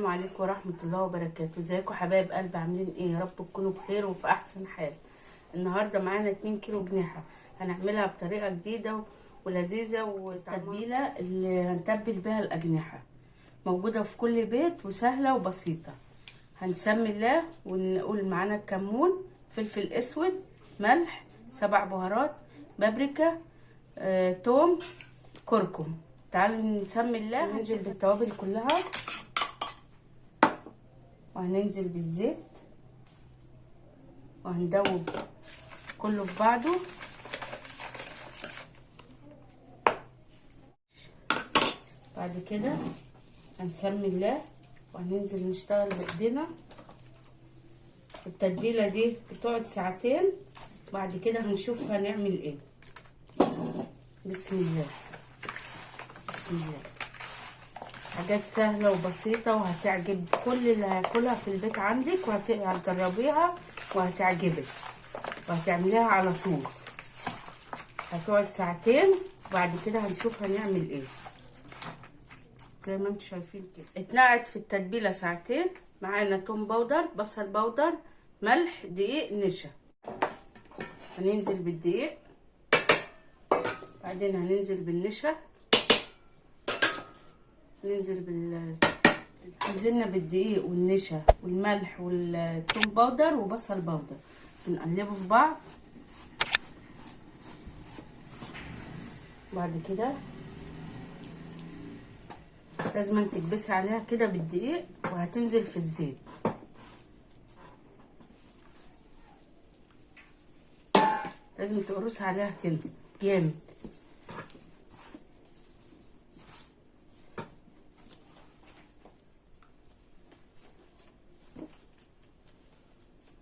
عليكم ورحمة الله وبركاته. ازيكم حبايب قلبي؟ عاملين ايه؟ يا رب تكونوا بخير وفي احسن حال. النهاردة معانا 2 كيلو جناحة، هنعملها بطريقة جديدة ولذيذة. والتتبيلة اللي هنتبل بيها الأجنحة موجودة في كل بيت وسهلة وبسيطة. هنسمي الله ونقول معانا الكمون، فلفل اسود، ملح، 7 بهارات، بابريكا، توم، كركم. تعالوا نسمي الله. هننزل بالتوابل كلها وهننزل بالزيت وهندوب كله في بعضه. بعد كده هنسمي الله وهننزل نشتغل بايدينا. التتبيله دي بتقعد ساعتين، بعد كده هنشوف هنعمل ايه. بسم الله بسم الله. حاجات سهله وبسيطه وهتعجب كل اللي هياكلها في البيت عندك، وهتجربيها وهتعجبك وهتعمليها على طول. هتقعد ساعتين، بعد كده هنشوف هنعمل ايه. زي ما انتم شايفين كده اتنقعت في التتبيله ساعتين. معانا توم باودر، بصل باودر، ملح، دقيق، نشا. هننزل بالدقيق، بعدين هننزل بالنشا، ننزل نزلنا بالدقيق والنشا والملح والثوم باودر وبصل باودر، بنقلبه في بعض. بعد كده لازم تكبسي عليها كده بالدقيق وهتنزل في الزيت. لازم تقرصي عليها كده جامد.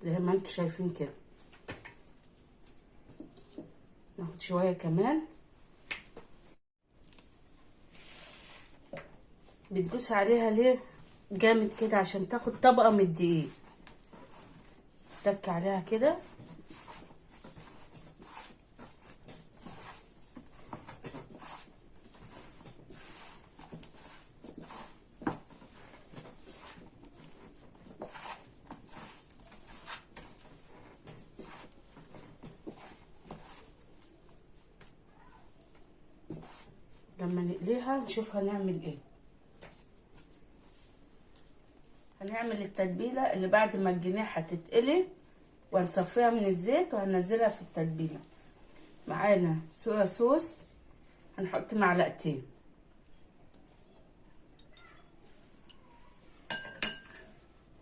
زي ما انتم شايفين كده. ناخد شويه كمان. بتدوسي عليها ليه جامد كده؟ عشان تاخد طبقه من الدقيق. تك عليها كده. لما نقليها نشوف هنعمل ايه. هنعمل التتبيله اللي بعد ما الجناحه تتقلي وهنصفيها من الزيت وهننزلها في التتبيله. معانا صويا صوص، هنحط معلقتين.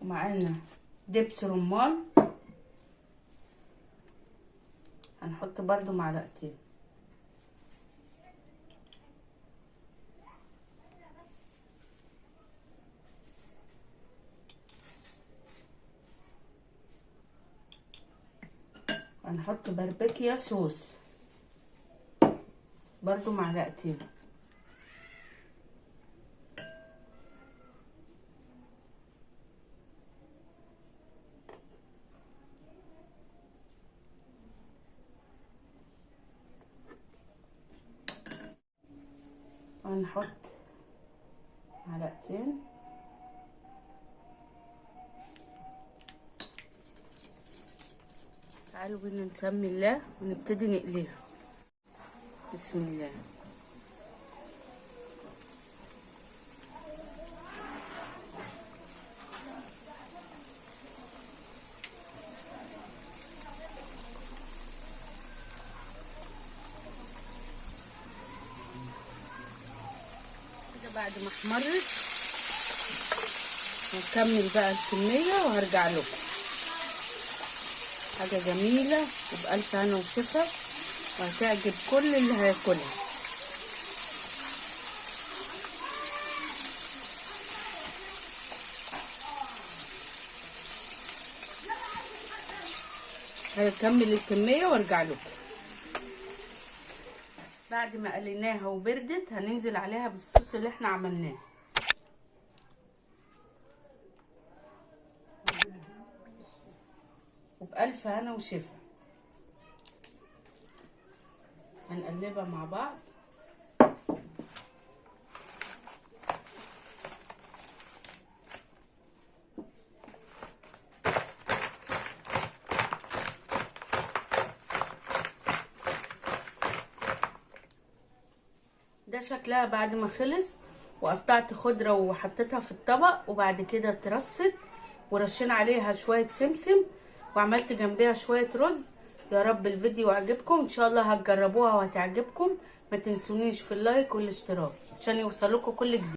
ومعانا دبس رمان، هنحط برضو معلقتين. هنحط باربيكيا صوص برضو معلقتين. وهنحط معلقتين. تعالوا بينا نسمي الله ونبتدي نقليها. بسم الله. كده بعد ما احمرت هنكمل بقى الكميه وهرجع لكم. حاجه جميله وبألف هنا وشفا وهتعجب كل اللي هياكلها. هنكمل الكميه وارجع لكم. بعد ما قليناها وبردت هننزل عليها بالصوص اللي احنا عملناه. وبألف هنا وشفا. هنقلبها مع بعض. ده شكلها بعد ما خلص. وقطعت خضرة وحطيتها في الطبق، وبعد كده اترصت ورشينا عليها شوية سمسم، وعملت جنبها شوية رز. يا رب الفيديو عجبكم، ان شاء الله هتجربوها وهتعجبكم. ما تنسونيش في اللايك والاشتراك عشان يوصلكم كل جديد.